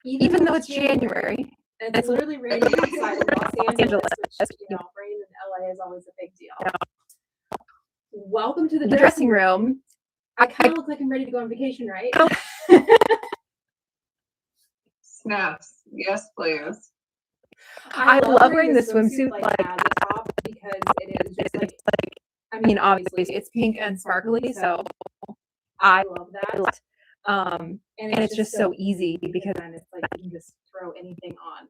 even though it's January. And it's literally raining outside of Los Angeles, which, rain in LA is always a big deal. Welcome to the dressing room. I kind of look like I'm ready to go on vacation, right? Snaps. Yes, please. I love wearing the swimsuit like as a top because it is just like, I mean, obviously it's pink and sparkly, so I love that. And it's just so easy because then it's like you can just throw anything on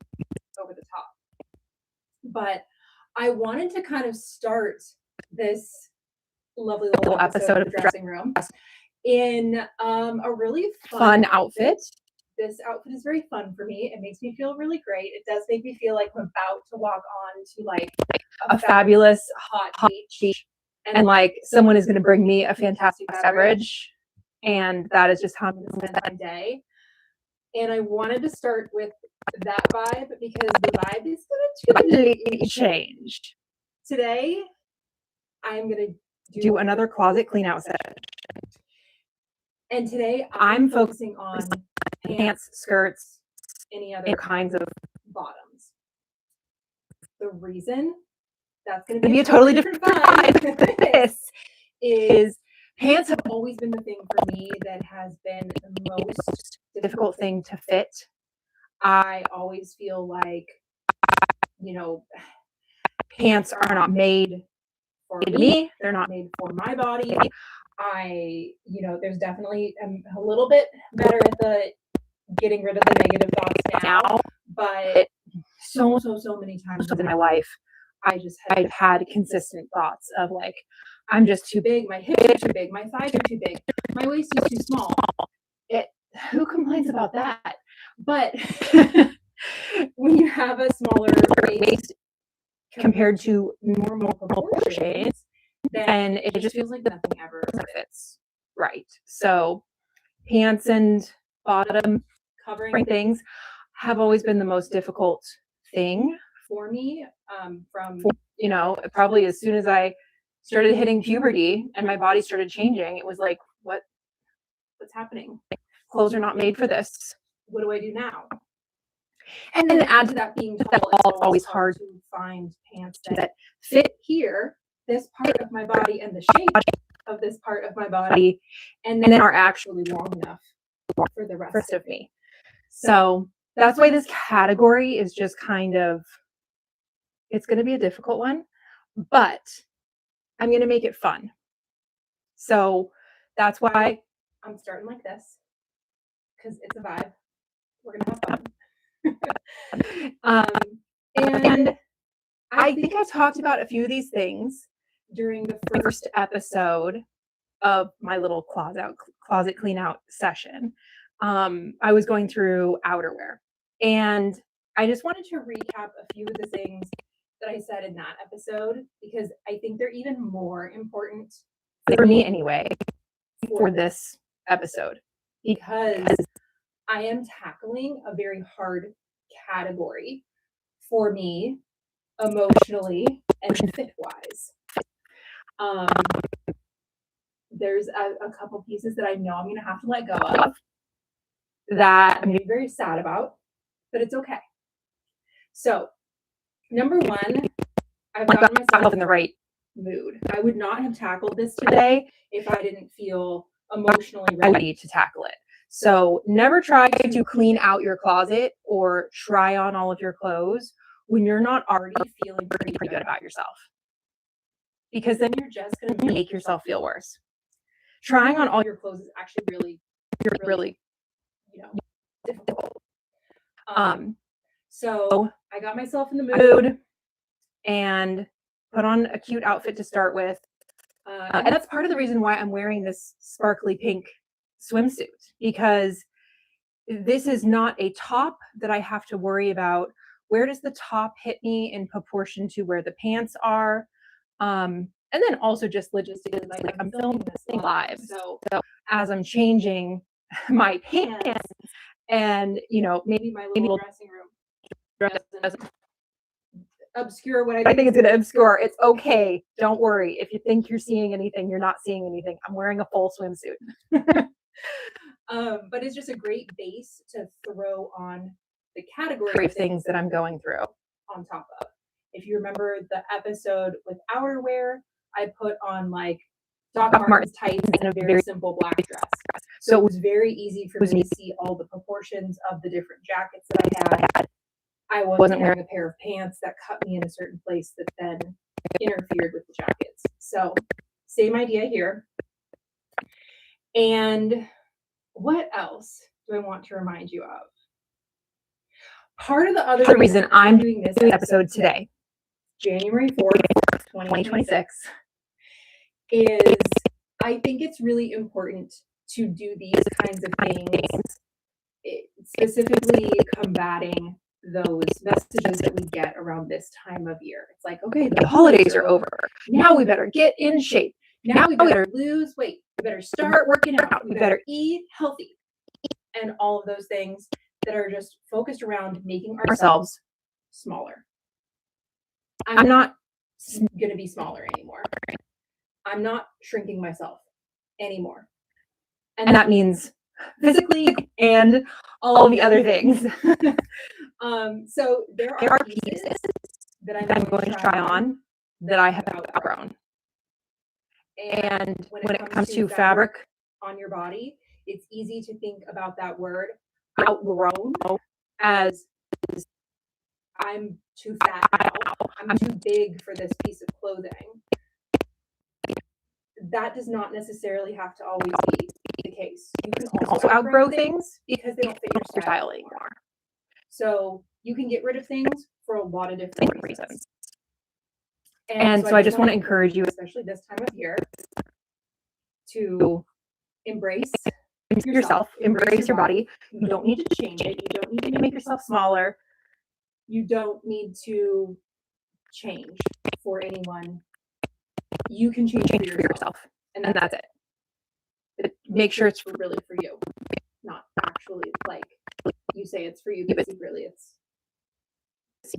over the top. But I wanted to kind of start this lovely little episode of Dressing Room in a really fun outfit. This outfit is very fun for me. It makes me feel really great. It does make me feel like I'm about to walk on to like a fabulous hot beach and like someone is going to bring me a fantastic beverage. And that is just how I'm going to spend my day. And I wanted to start with that vibe because the vibe is going to Completely changed. Today, I'm going to Do another closet clean out session. And today I'm focusing on pants, skirts, any other kinds of bottoms. The reason that's going to be a totally different vibe than this is pants have always been the thing for me that has been the most difficult thing to fit. I always feel like, pants are not made for me. They're not made for my body. There's definitely a little bit better at the getting rid of the negative thoughts now, but so many times in my life, I've had consistent thoughts of like, I'm just too big, my hips are too big, my thighs are too big, my waist is too small. Who complains about that? But when you have a smaller waist compared to normal proportions, then it just feels like nothing ever fits right. So pants and bottom covering things have always been the most difficult thing for me. Probably as soon as I started hitting puberty and my body started changing, it was like, what's happening? Clothes are not made for this. What do I do now? And then add to that being tall, it's always hard to find pants that fit here, this part of my body and the shape of this part of my body, and then are actually long enough for the rest of me. So that's why this category is just kind of, it's going to be a difficult one, but I'm going to make it fun. So that's why I'm starting like this, because it's a vibe. We're going to have fun. And I think I talked about a few of these things during the first episode of my little closet clean out session. I was going through outerwear, and I just wanted to recap a few of the things that I said in that episode, because I think they're even more important for me anyway for this episode, because I am tackling a very hard category for me emotionally and fit wise. There's a couple pieces that I know I'm going to have to let go of that I'm going to be very sad about, but it's okay. So, number one, I've gotten myself in the right mood. I would not have tackled this today if I didn't feel emotionally ready to tackle it. So never try to clean out your closet or try on all of your clothes when you're not already feeling pretty good about yourself, because then you're just going to make yourself feel worse. Trying on all your clothes is actually really difficult. So I got myself in the mood and put on a cute outfit to start with. And that's part of the reason why I'm wearing this sparkly pink swimsuit, because this is not a top that I have to worry about. Where does the top hit me in proportion to where the pants are? And then also just logistically, like I'm filming this thing live. So as I'm changing my pants and, maybe my little dressing room doesn't obscure what I think it's going to obscure. It's okay. Don't worry. If you think you're seeing anything, you're not seeing anything. I'm wearing a full swimsuit. But it's just a great base to throw on the category of things that I'm going through. on top of. If you remember the episode with outerwear, I put on like Doc Martens tights and a very simple black dress. So it was very easy for me to see all the proportions of the different jackets that I had. I wasn't wearing a pair of pants that cut me in a certain place that then interfered with the jackets. So same idea here. And what else do I want to remind you of? Part of the other reason I'm doing this Episode today, January 4th, 2026, is I think it's really important to do these kinds of things, specifically combating those messages that we get around this time of year. It's like, okay, the holidays are over. Now we better get in shape. Now we better lose weight. We better start working out. We better eat healthy. And all of those things that are just focused around making ourselves smaller. I'm not going to be smaller anymore. I'm not shrinking myself anymore. And that means physically and all of the other things. So there are pieces that I'm going to try on that I have outgrown. And when it comes to fabric on your body, it's easy to think about that word outgrown as I'm too fat now. I'm too big for this piece of clothing. That does not necessarily have to always be the case. You can also outgrow things because they don't fit your style anymore. So you can get rid of things for a lot of different reasons. And so I just want to encourage you, especially this time of year, to embrace yourself, embrace your body. You don't need to change it. You don't need to make yourself smaller. You don't need to change for anyone. You can change for yourself. And that's it. Make sure it's really for you, not actually like you say it's for you, but secretly it's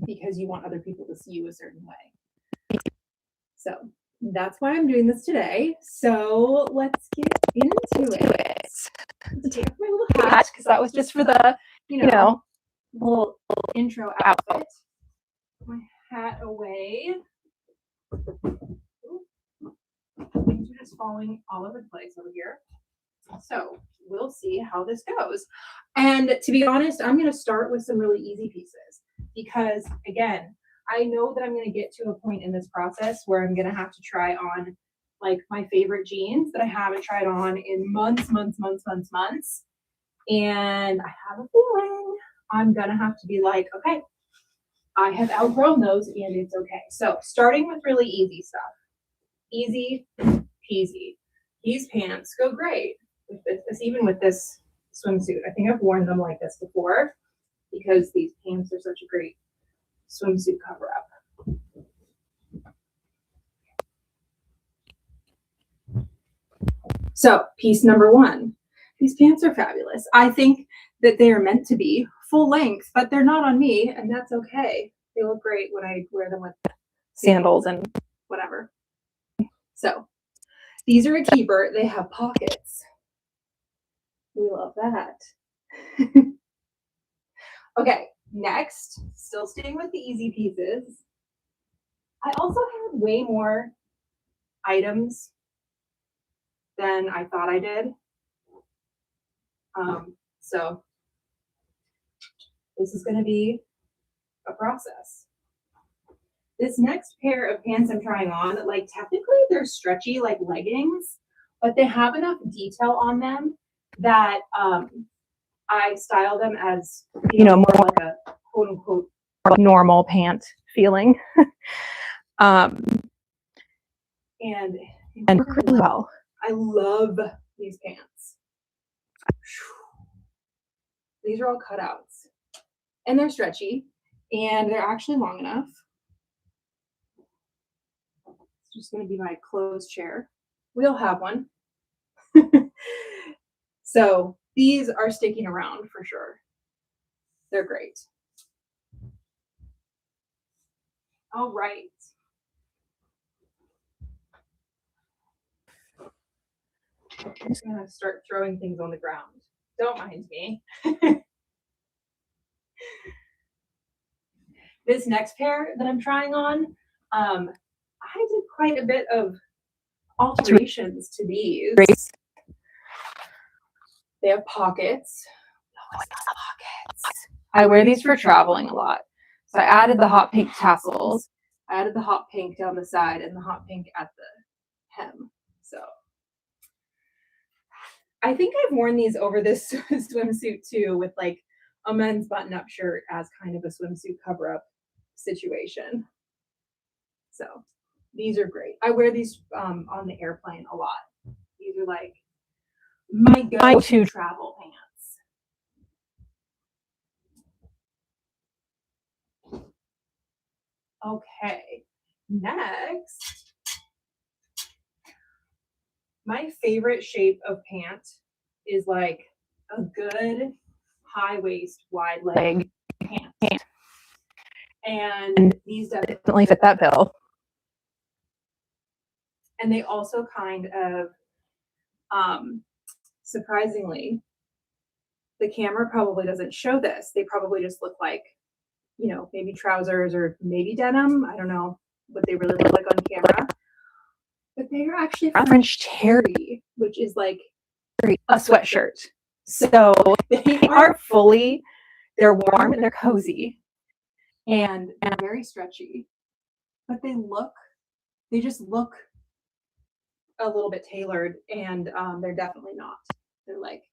because you want other people to see you a certain way. So that's why I'm doing this today. So let's get into it. Take off my little hat because that was just for the, little intro outfit. Put my hat away. Things are just falling all over the place over here. So we'll see how this goes. And to be honest, I'm going to start with some really easy pieces because, again, I know that I'm going to get to a point in this process where I'm going to have to try on like my favorite jeans that I haven't tried on in months. And I have a feeling I'm going to have to be like, okay, I have outgrown those and it's okay. So starting with really easy stuff. Easy peasy. These pants go great with this, even with this swimsuit. I think I've worn them like this before because these pants are such a great swimsuit cover up. So piece number one, these pants are fabulous. I think that they are meant to be full length, but they're not on me and that's okay. They look great when I wear them with sandals and whatever. So these are a keeper. They have pockets. We love that. Okay, next, still staying with the easy pieces. I also have way more items than I thought I did. So this is going to be a process. This next pair of pants I'm trying on, like technically they're stretchy like leggings, but they have enough detail on them that I style them as, more like a quote unquote normal pant feeling. And work really well. I love these pants. These are all cutouts and they're stretchy and they're actually long enough. It's just going to be my closed chair. We'll have one. So these are sticking around for sure. They're great. All right. I'm just going to start throwing things on the ground. Don't mind me. This next pair that I'm trying on, I did quite a bit of alterations to these. They have pockets. I wear these for traveling a lot. So I added the hot pink tassels. I added the hot pink down the side and the hot pink at the hem. So I think I've worn these over this swimsuit too, with like a men's button-up shirt as kind of a swimsuit cover-up situation. So these are great. I wear these on the airplane a lot. These are like my go-to travel pants. Okay, next, my favorite shape of pant is like a good high waist, wide leg pant. And these definitely fit that bill. And they also kind of, surprisingly, the camera probably doesn't show this. They probably just look like, you know, maybe trousers or maybe denim. I don't know what they really look like on camera. But they are actually French terry, which is like a sweatshirt. So they are fully, they're warm and they're cozy and very stretchy. But they just look a little bit tailored, and they're definitely not. They're like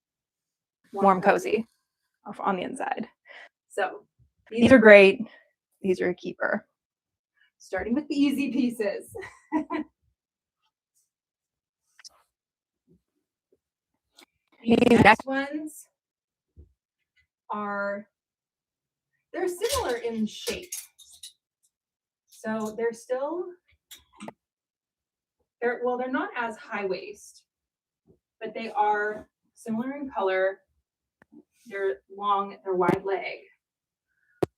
warm, cozy on the inside. So these are great. These are a keeper. Starting with the easy pieces. These next ones they're similar in shape. So they're not as high waist, but they are similar in color. They're long, they're wide leg,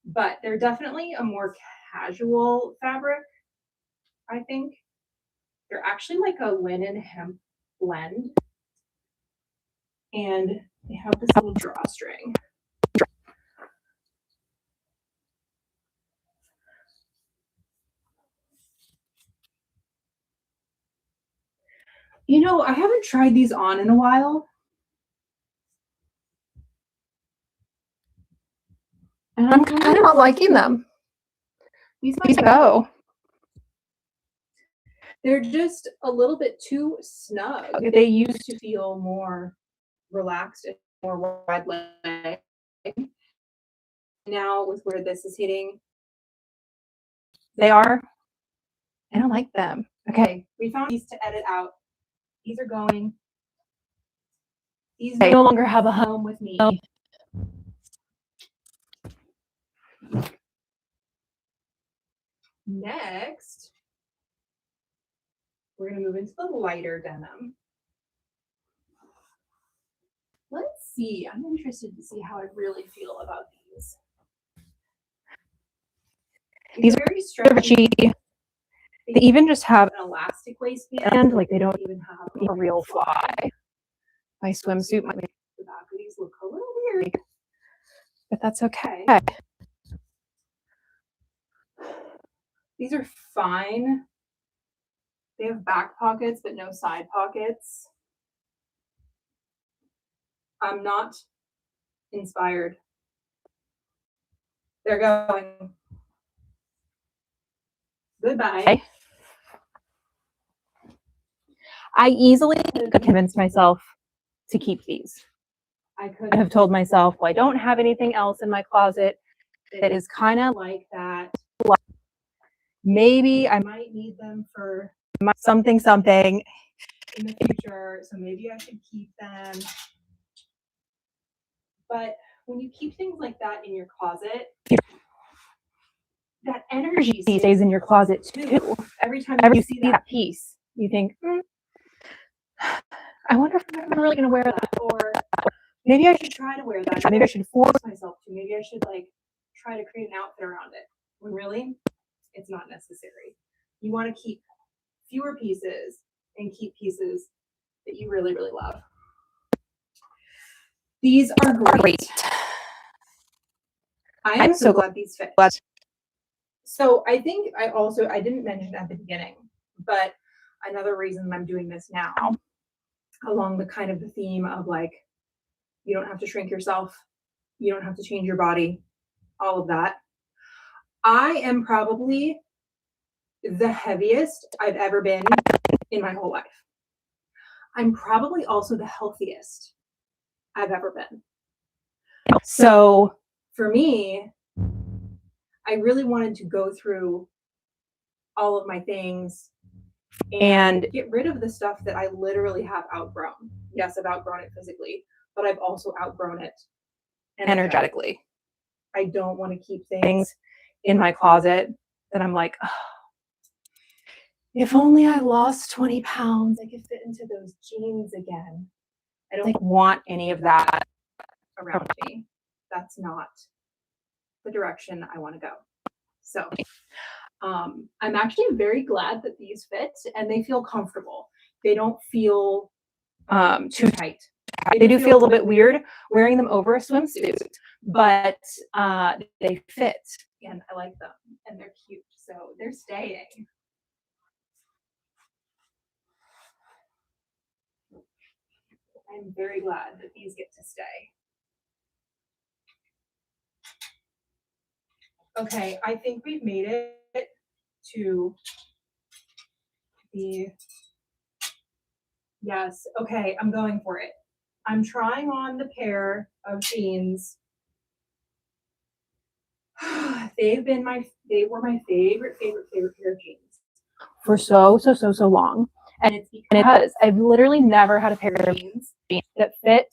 but they're definitely a more casual fabric, I think. They're actually like a linen hemp blend, and they have this little drawstring. You know, I haven't tried these on in a while. And I'm kind of not liking them. These might go. They're just a little bit too snug. They used to feel more relaxed and more wide leg. Now with where this is hitting, I don't like them. Okay, we found these to edit out. These are going. These no longer have a home with me. Next, we're going to move into the lighter denim. Let's see. I'm interested to see how I really feel about these. These are very stretchy. They even just have an elastic waistband. Like they don't even have a real fly. My swimsuit might make the back of these look a little weird, but that's okay. These are fine. They have back pockets, but no side pockets. I'm not inspired. They're going. Goodbye. I easily could convince myself to keep these. I could have told myself, well, I don't have anything else in my closet that is kind of like that. Maybe I might need them for something in the future, so maybe I should keep them. But when you keep things like that in your closet, that energy stays in your closet too. Every time you see that piece, you think, I wonder if I'm really going to wear that, or maybe I should try to wear that. Maybe I should force myself to. Maybe I should like try to create an outfit around it. When really, it's not necessary. You want to keep fewer pieces and keep pieces that you really, really love. These are great. I am so glad these fit. So I think I didn't mention at the beginning, but another reason I'm doing this now, along the kind of the theme of like, you don't have to shrink yourself, you don't have to change your body, all of that. I am probably the heaviest I've ever been in my whole life. I'm probably also the healthiest I've ever been. So for me, I really wanted to go through all of my things and get rid of the stuff that I literally have outgrown. Yes, I've outgrown it physically, but I've also outgrown it energetically. I don't want to keep things in my closet that I'm like, oh, if only I lost 20 pounds, I could fit into those jeans again. I don't want any of that around me. That's not the direction I want to go. So I'm actually very glad that these fit and they feel comfortable. They don't feel too tight. They do feel a little bit weird wearing them over a swimsuit, but they fit and I like them and they're cute. So they're staying. I'm very glad that these get to stay. Okay, I think we've made it to the, yes, okay, I'm going for it. I'm trying on the pair of jeans. They were my favorite pair of jeans for so long. And it's because I've literally never had a pair of jeans that fit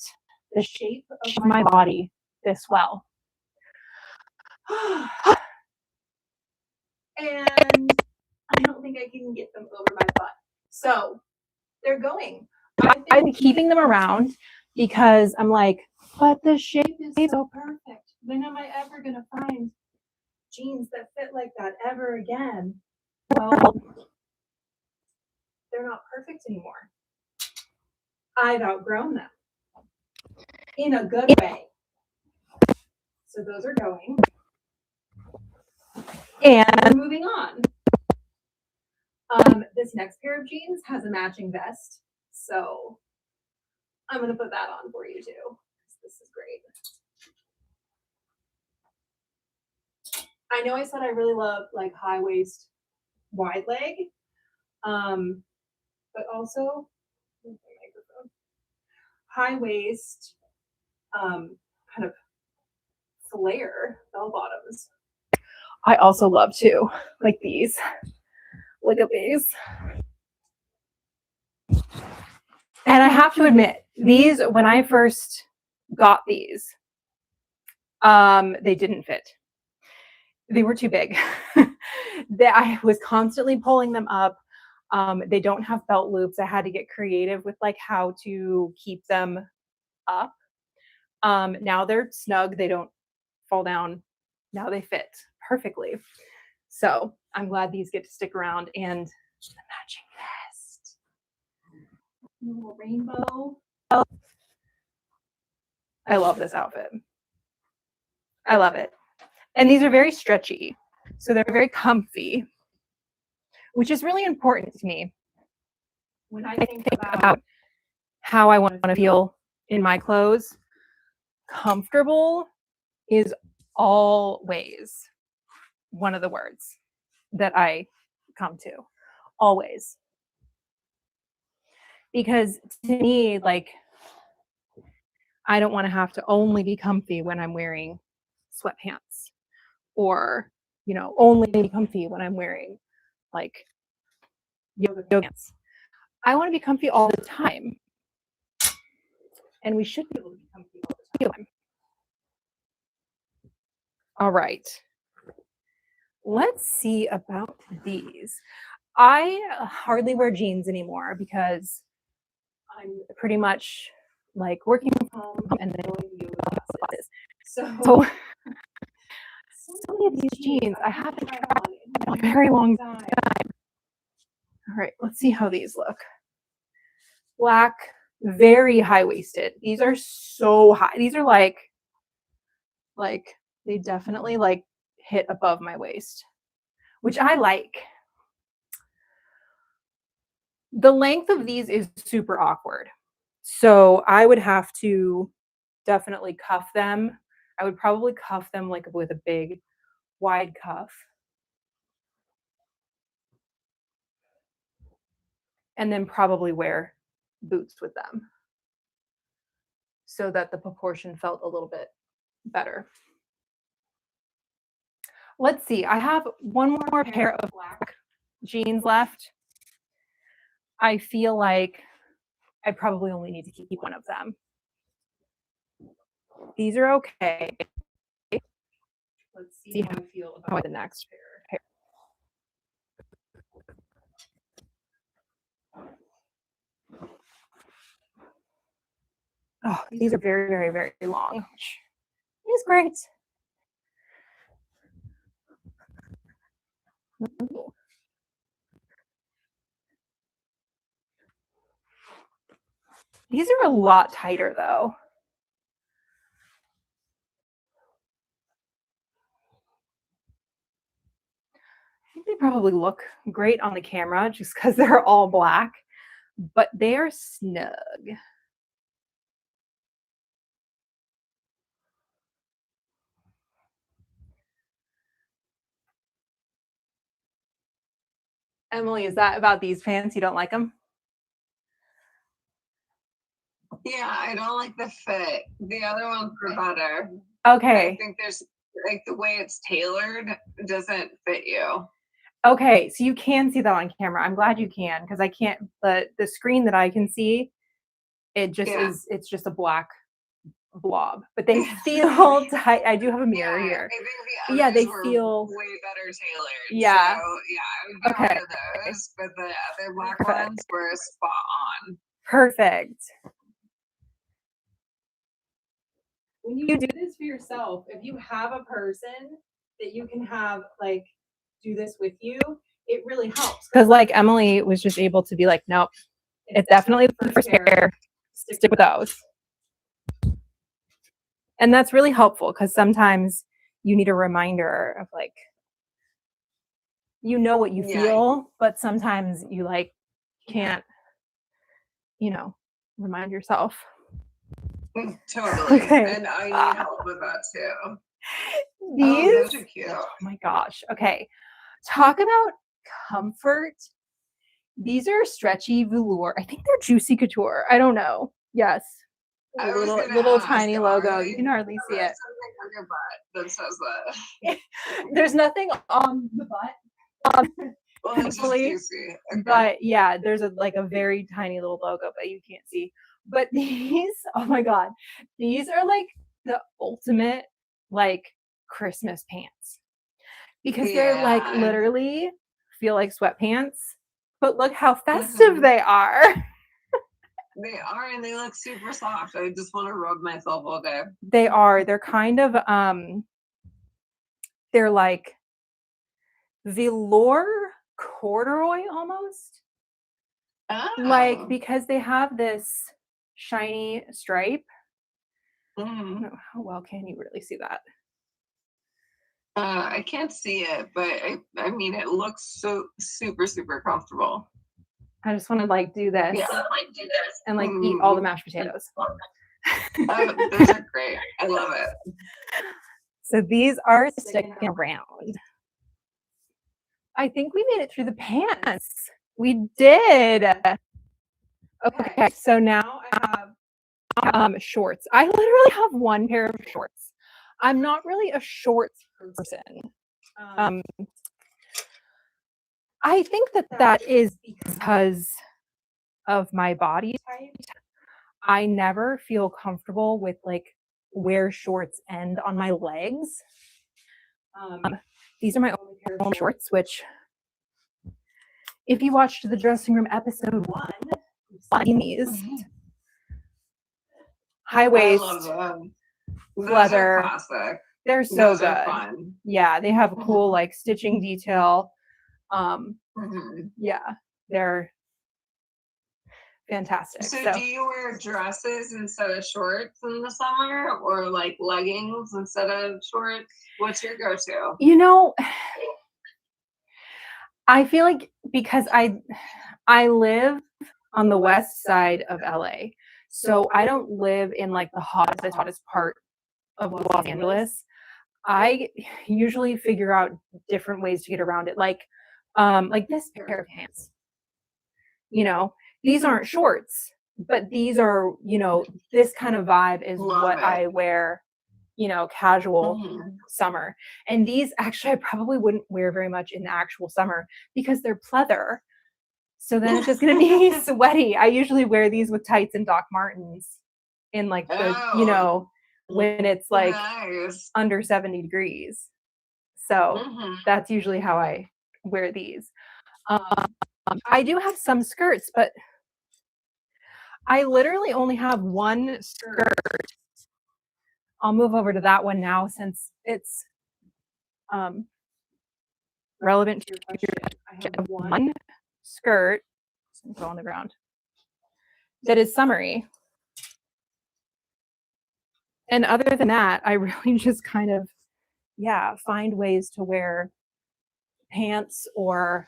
the shape of my body this well. And I don't think I can get them over my butt. So they're going. I'm keeping them around because I'm like, but the shape is so perfect. When am I ever going to find jeans that fit like that ever again? Well, they're not perfect anymore. I've outgrown them in a good way. So those are going. And we're moving on. This next pair of jeans has a matching vest. So I'm going to put that on for you too. This is great. I know I said I really love like high waist, wide leg, but also high waist, kind of flare bell bottoms. I also love too, like these. Look at these. And I have to admit, these, when I first got these, they didn't fit. They were too big. I was constantly pulling them up. They don't have belt loops. I had to get creative with like how to keep them up. Now they're snug. They don't fall down. Now they fit perfectly. So I'm glad these get to stick around and the matching vest. A little rainbow. I love this outfit. I love it. And these are very stretchy. So they're very comfy, which is really important to me when I think about how I want to feel in my clothes. Comfortable is always one of the words that I come to. Always. Because to me, like, I don't want to have to only be comfy when I'm wearing sweatpants or, you know, only be comfy when I'm wearing like yoga pants. I want to be comfy all the time. And we should be able to be comfy all the time. All right. Let's see about these. I hardly wear jeans anymore because I'm pretty much like working from home and then going to yoga classes. So many of these jeans I haven't tried on in a very long time. All right, let's see how these look. Black very high-waisted. These are so high. These are like they definitely like hit above my waist, which I like. The length of these is super awkward. So I would have to definitely cuff them. I would probably cuff them like with a big wide cuff. And then probably wear boots with them so that the proportion felt a little bit better. Let's see. I have one more pair of black jeans left. I feel like I probably only need to keep one of them. These are okay. Let's see how I feel about the next pair. Oh, these are very, very, very long, which is great. Ooh. These are a lot tighter though. I think they probably look great on the camera just because they're all black, but they are snug. Emily, is that about these pants? You don't like them? Yeah, I don't like the fit. The other ones were better. Okay. I think there's like the way it's tailored doesn't fit you. Okay, so you can see that on camera. I'm glad you can because I can't. The screen that I can see, it just is. It's just a black blob, but they feel tight. I do have a mirror here. I think the others they were feel way better tailored. Yeah. So I would get rid of those, but the other black ones were spot on. Perfect. When you do this for yourself, if you have a person that you can have like do this with you, it really helps. Because like Emily was just able to be like, nope, it's definitely the first pair. Stick with those. And that's really helpful because sometimes you need a reminder of like, you know what you feel, but sometimes you like can't, remind yourself. Totally. Okay. And I need help with that too. These those are cute. Oh my gosh. Okay. Talk about comfort. These are stretchy velour. I think they're Juicy Couture. I don't know. Yes. A little tiny logo. You can hardly see it. Something on your butt that says that. There's nothing on the butt. Well, it's just juicy. Okay. But yeah, there's a very tiny little logo, but you can't see. But these, oh my God, these are like the ultimate like Christmas pants because they're like literally feel like sweatpants, but look how festive they are. They are, and they look super soft. I just want to rub myself all day. They are. They're kind of they're like velour corduroy almost. Oh. Like because they have this shiny stripe. I Mm. don't know how well can you really see that? I can't see it, but I mean it looks so super, super comfortable. I just want to like do this. Yeah, like do this. And like eat all the mashed potatoes. Those are great. I love it. So these are sticking around. I think we made it through the pants. We did. Okay, so now I have shorts. I literally have one pair of shorts. I'm not really a shorts person. I think that is because of my body type. I never feel comfortable with like where shorts end on my legs. These are my only pair of shorts, which if you watched the dressing room episode 1, you've seen these. High waist, leather. Classic. They're so Those good. are fun. Yeah, they have a cool like stitching detail. Yeah, they're fantastic. So do you wear dresses instead of shorts in the summer, or like leggings instead of shorts? What's your go-to? You know, I feel like because I live on the west side of LA, so I don't live in like the hottest part of Los Angeles. I usually figure out different ways to get around it, like this pair of pants. You know, these aren't shorts, but these are, you know, this kind of vibe is Love what it. I wear, you know, casual Mhm. summer. And these actually I probably wouldn't wear very much in the actual summer because they're pleather. So then it's just going to be sweaty. I usually wear these with tights and Doc Martens in like the, you Oh, know, when it's like nice. under 70 degrees. So Mhm. that's usually how I wear these. I do have some skirts, but I literally only have one skirt. I'll move over to that one now since it's relevant to your question. I have one skirt, go on the ground, that is summery. And other than that, I really just kind of, find ways to wear pants or,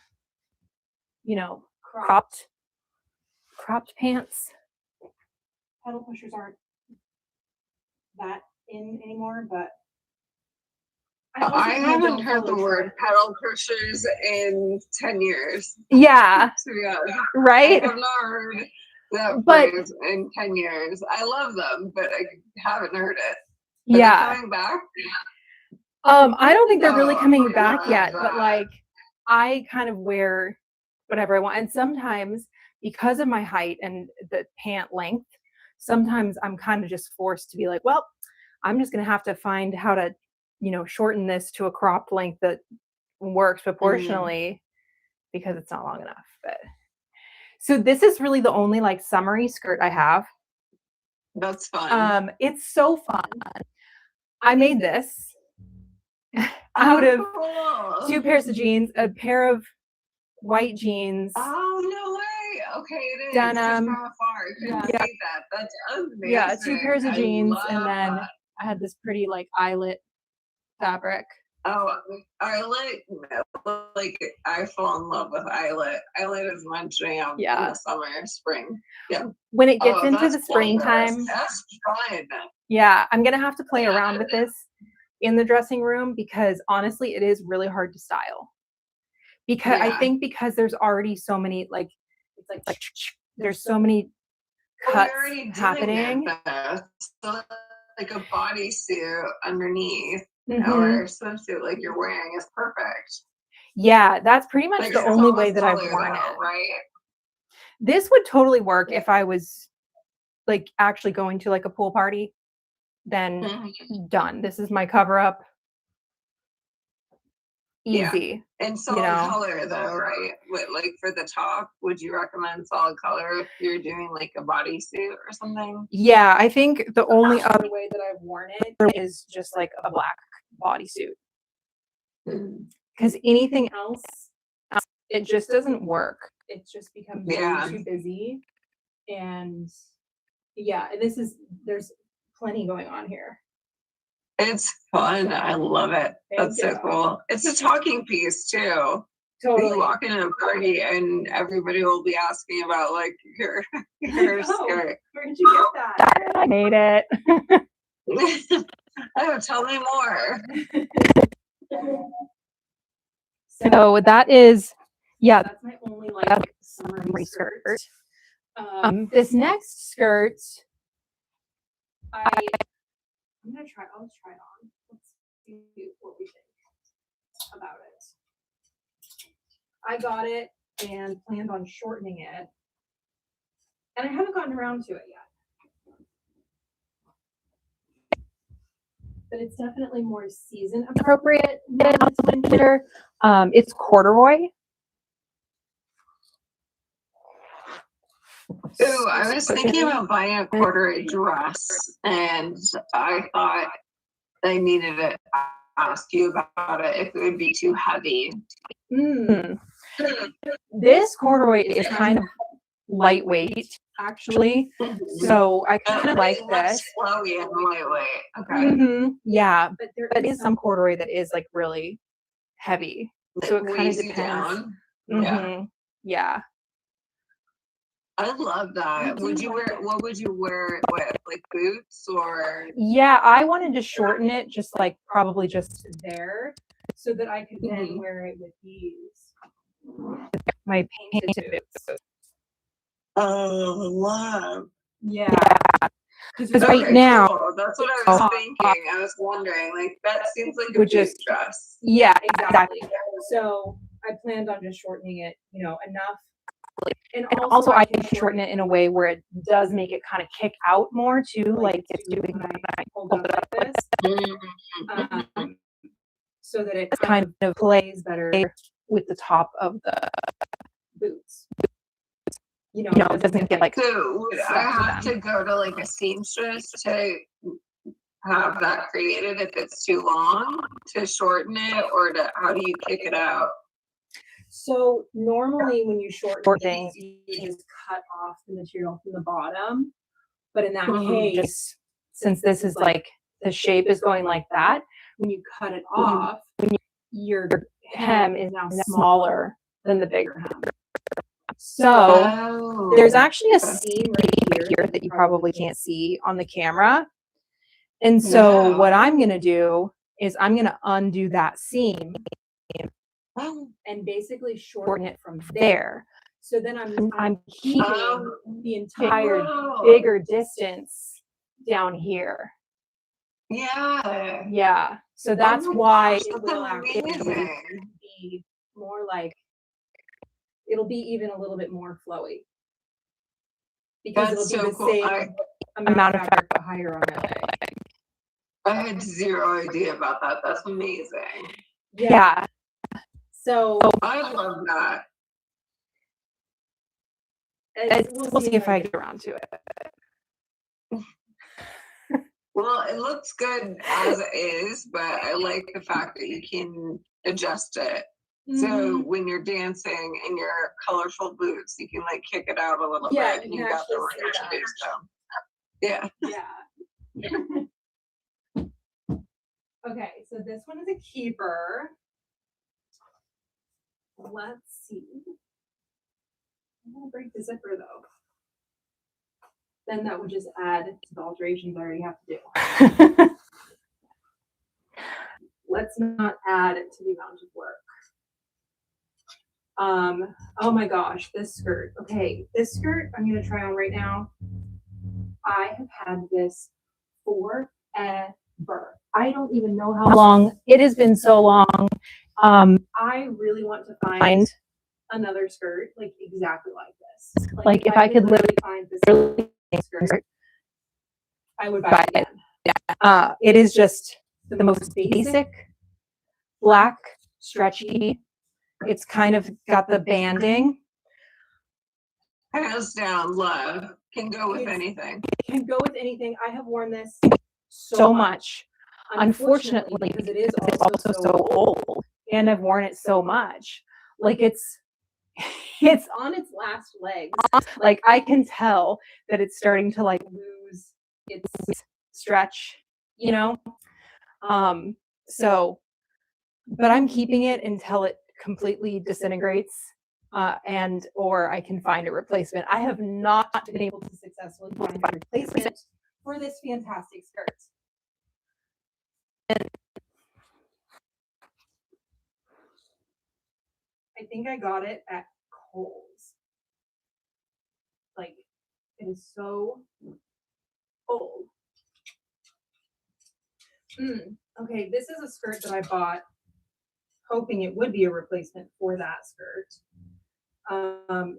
you know, cropped pants. Pedal pushers aren't that in anymore, but I haven't heard the word pedal pushers in 10 years. Yeah. To be honest. Right? I have not heard that But- phrase in 10 years. I love them, but I haven't heard it. Are they Yeah. coming back? I don't think they're really Oh, coming I back love yet, but that. like I kind of wear whatever I want. And sometimes because of my height and the pant length, sometimes I'm kind of just forced to be like, well, I'm just going to have to find how to, you know, shorten this to a cropped length that works proportionally because it's not long enough. But so this is really the only like summery skirt I have. That's fun. It's so fun. I made this out of cool. 2 pairs of jeans, a pair of white jeans. Oh, no way. Okay, it is. Denim. Just from afar. You couldn't Yeah. see that. That's amazing. Yeah, 2 pairs of I jeans, love and then that. I had this pretty like eyelet fabric. Oh, eyelet, I fall in love with eyelet. Eyelet is my jam in Yeah. the summer, spring. Yeah. When it gets into that's the springtime, glorious. That's fun. yeah, I'm gonna have to play around with this in the dressing room because honestly, it is really hard to style. Because I Yeah. think because there's already so many like it's like there's so many Well, cuts you're already doing happening. it, though. So like a bodysuit underneath Mhm. or a swimsuit like you're wearing is perfect. Yeah, that's pretty much Like the it's only all way with that I've color, worn though, it. right? This would totally work if I was like actually going to like a pool party. Then Mhm. done. This is my cover up. Yeah. Easy. And solid color, though, right? Like for the top, would you recommend solid color if you're doing like a bodysuit or something? Yeah, I think the only other way that I've worn it is just like a black bodysuit. Because anything else, it just doesn't work. It just becomes way too busy. And yeah, there's plenty going on here. It's fun. I love it. That's so cool. It's a talking piece too. Totally. You walk into a party and everybody will be asking about like your skirt. Where did you get that? I made it. Oh, tell me more. So that is, that's my only like summery skirt. This next skirt, I'm gonna try. I'll try it on. Let's see what we think about it. I got it and planned on shortening it, and I haven't gotten around to it yet. But it's definitely more season appropriate than winter. It's corduroy. Ooh, I was thinking about buying a corduroy dress, and I thought I needed to ask you about it if it would be too heavy. This corduroy is kind of lightweight actually. So I kind of like It looks this. flowy and lightweight. Okay. Yeah, but there is some corduroy that is like really heavy. So it kind of weighs you depends. down. Yeah. Yeah. I love that. Would you wear, what would you wear it with? Like boots or? Yeah, I wanted to shorten it just like probably just there so that I could then wear it with these. My painted boots. Oh, wow. Yeah. Because right now, cool. That's what I was thinking. I was wondering, like, that seems like a Would boot just- dress. yeah, exactly. So I planned on just shortening it, enough. And also I can shorten it in a way where it does make it kind of kick out more too, like it's doing when I hold it up like this. So that it kind of plays better with the top of the boots. It doesn't get like. So would I have to go to like a seamstress to have that created if it's too long to shorten it, or how do you kick it out? So normally when you shorten things, you just cut off the material from the bottom. But in that case, since this is like the shape is going like that, when you cut it off, your hem is now smaller than the bigger hem. So there's actually a seam right here that you probably can't see on the camera. And so what I'm going to do is I'm going to undo that seam and basically shorten it from there. So then I'm keeping the entire bigger distance down here. Yeah. Yeah. So that's why it That's will actually amazing. be more like, it'll be even a little bit more flowy. Because That's it'll be so the cool. same amount of fabric but higher on my leg. I had zero idea about that. That's amazing. Yeah. So I love that. we'll see if I get around to it. Well, it looks good as it is, but I like the fact that you can adjust it. So when you're dancing in your colorful boots, you can like kick it out a little bit and you got the range to do so. Yeah. Yeah. Okay, so this one is a keeper. Let's see. I'm gonna break the zipper though. Then that would just add to the alterations I already have to do. Let's not add to the amount of work. Oh my gosh, this skirt. Okay, this skirt I'm gonna try on right now. I have had this forever. I don't even know how long. It has been so long. I really want to find another skirt like exactly like this. Like if I could literally find this skirt, I would buy it again. It is just the most basic, black, stretchy. It's kind of got the banding. Hands down, love. Can go with anything. It can go with anything. I have worn this so much. Unfortunately, because it is also so old, and I've worn it so much. Like it's on its last legs. Like I can tell that it's starting to like lose its stretch, So, but I'm keeping it until it completely disintegrates, or I can find a replacement. I have not been able to successfully find a replacement for this fantastic skirt. And I think I got it at Kohl's. Like, it is so old. Okay, this is a skirt that I bought hoping it would be a replacement for that skirt.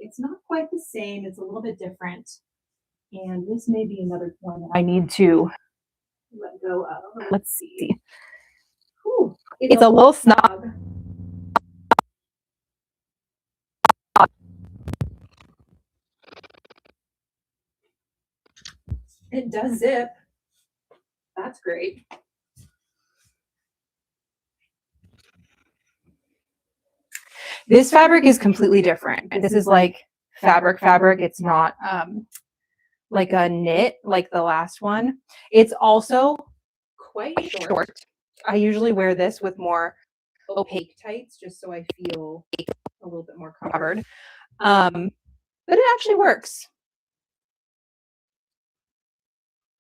It's not quite the same. It's a little bit different. And this may be another one that I need to let go of. Let's see. Whew, it's a little snug. It does zip. That's great. This fabric is completely different. This is like fabric. It's not like a knit like the last one. It's also quite short. I usually wear this with more opaque tights just so I feel a little bit more covered. But it actually works.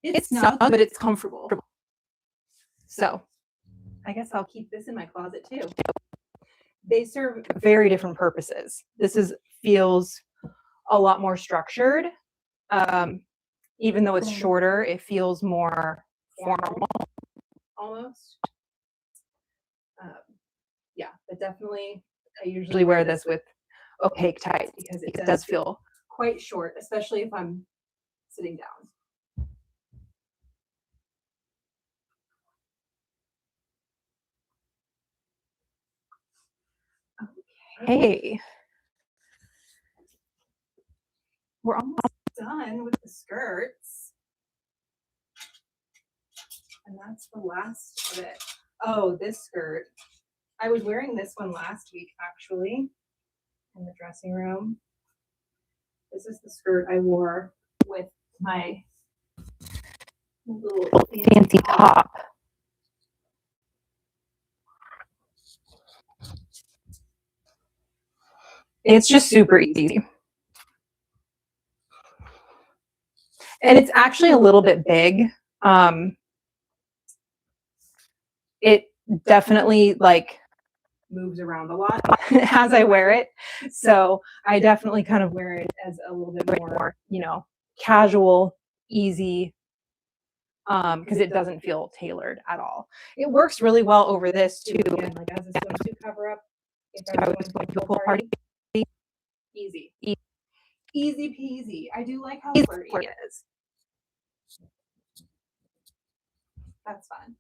It's snug, but it's comfortable. So I guess I'll keep this in my closet too. They serve very different purposes. This feels a lot more structured. Even though it's shorter, it feels more formal almost. Yeah, but definitely I usually wear this with opaque tights because it does feel quite short, especially if I'm sitting down. Okay. We're almost done with the skirts. And that's the last of it. Oh, this skirt. I was wearing this one last week, actually, in the dressing room. This is the skirt I wore with my little fancy top. It's just super easy. And it's actually a little bit big. It definitely like moves around a lot as I wear it. So I definitely kind of wear it as a little bit more, casual, easy, because it doesn't feel tailored at all. It works really well over this too. Again, like as a swimsuit cover up, if I was going to a pool party, easy peasy. I do like how flirty it is. That's fun.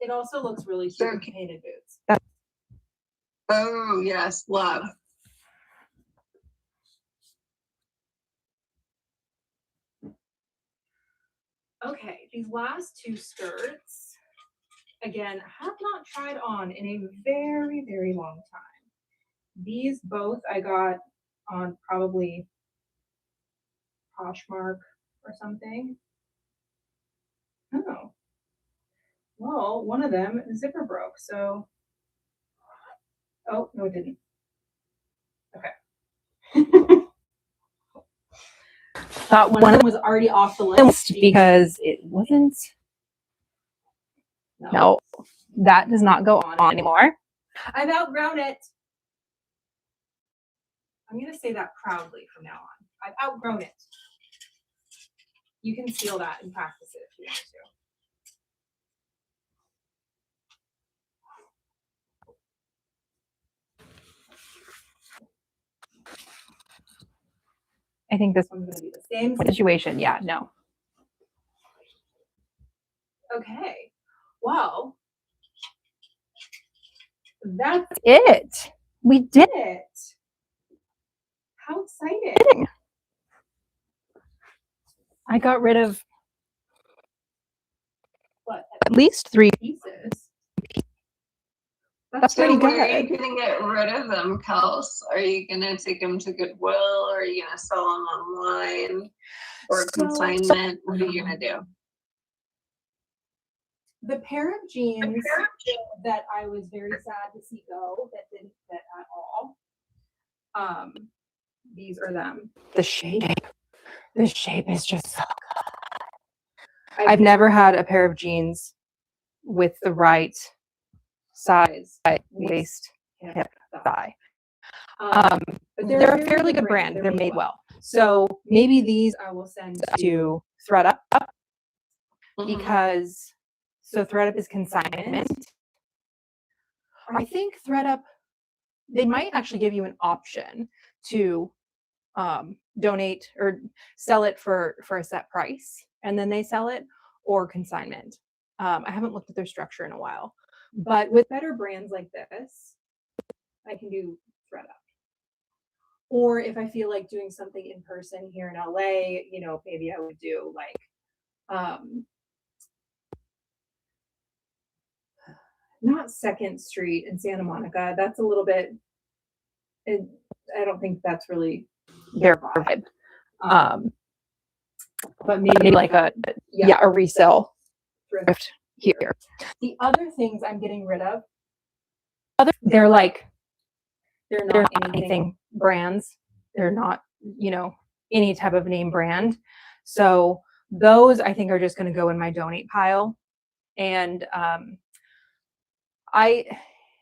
It also looks really cute with painted boots. Oh yes, love. Okay, these last two skirts, again, have not tried on in a very, very long time. These both I got on probably Poshmark or something. Oh, well, one of them, the zipper broke, so. Oh, no, it didn't. Okay. Thought one of them was already off the list because it wasn't. No, that does not go on anymore. I've outgrown it. I'm going to say that proudly from now on. I've outgrown it. You can steal that and practice it if you want to. I think this one's going to be the same situation. Yeah, no. Okay. Well, that's it. We did it. How exciting. I got rid of what? At least 3 pieces. That's pretty good. Where are you gonna get rid of them, Kels? Are you gonna take them to Goodwill, or are you gonna sell them online, or consignment? What are you gonna do? The pair of jeans that I was very sad to see go, that didn't fit at all. These are them. The shape is just so good. I've never had a pair of jeans with the right size, waist, hip, thigh. But they're a fairly good brand. They're made well. So maybe these I will send to ThredUp because ThredUp is consignment. I think ThredUp, they might actually give you an option to donate or sell it for a set price, and then they sell it, or consignment. I haven't looked at their structure in a while, but with better brands like this, I can do ThredUp. Or if I feel like doing something in person here in LA, maybe I would do like not 2nd Street in Santa Monica. That's a little bit I don't think that's really their vibe. But Maybe like a resale thrift here. The other things I'm getting rid of, They're like they're they're not not anything brands. They're not, any type of name brand. So those I think are just going to go in my donate pile. And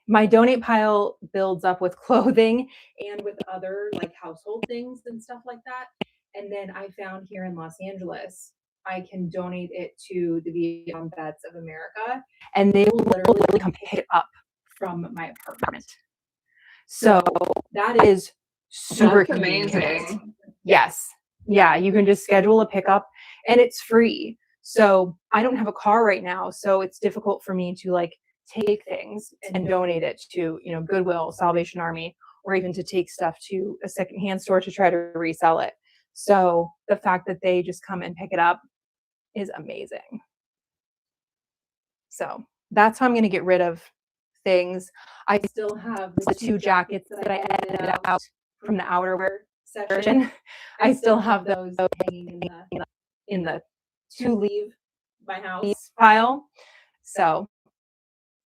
my donate pile builds up with clothing and with other like household things and stuff like that. And then I found here in Los Angeles, I can donate it to the Vietnam Vets of America, and they will literally come pick it up from my apartment. So that is super That's convenient. amazing. Yes. Yeah, you can just schedule a pickup and it's free. So I don't have a car right now, so it's difficult for me to like take things and donate it to, Goodwill, Salvation Army, or even to take stuff to a secondhand store to try to resell it. So the fact that they just come and pick it up is amazing. So that's how I'm going to get rid of things. I still have the 2 jackets that I edited out from the outerwear section. I still have those hanging in the to leave my house. pile. So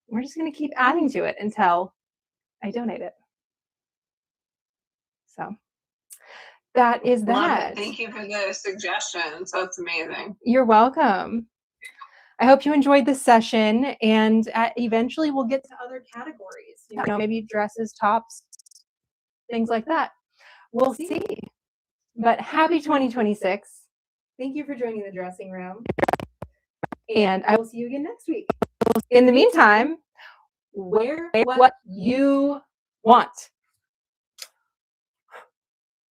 we're just going to keep adding to it until I donate it. So that is Love that. it. Thank you for the suggestions. That's amazing. You're welcome. I hope you enjoyed this session, and eventually we'll get to other categories, maybe dresses, tops, things like that. We'll see. But happy 2026. Thank you for joining the dressing room. And I will see you again next week. in the meantime, wear what you want.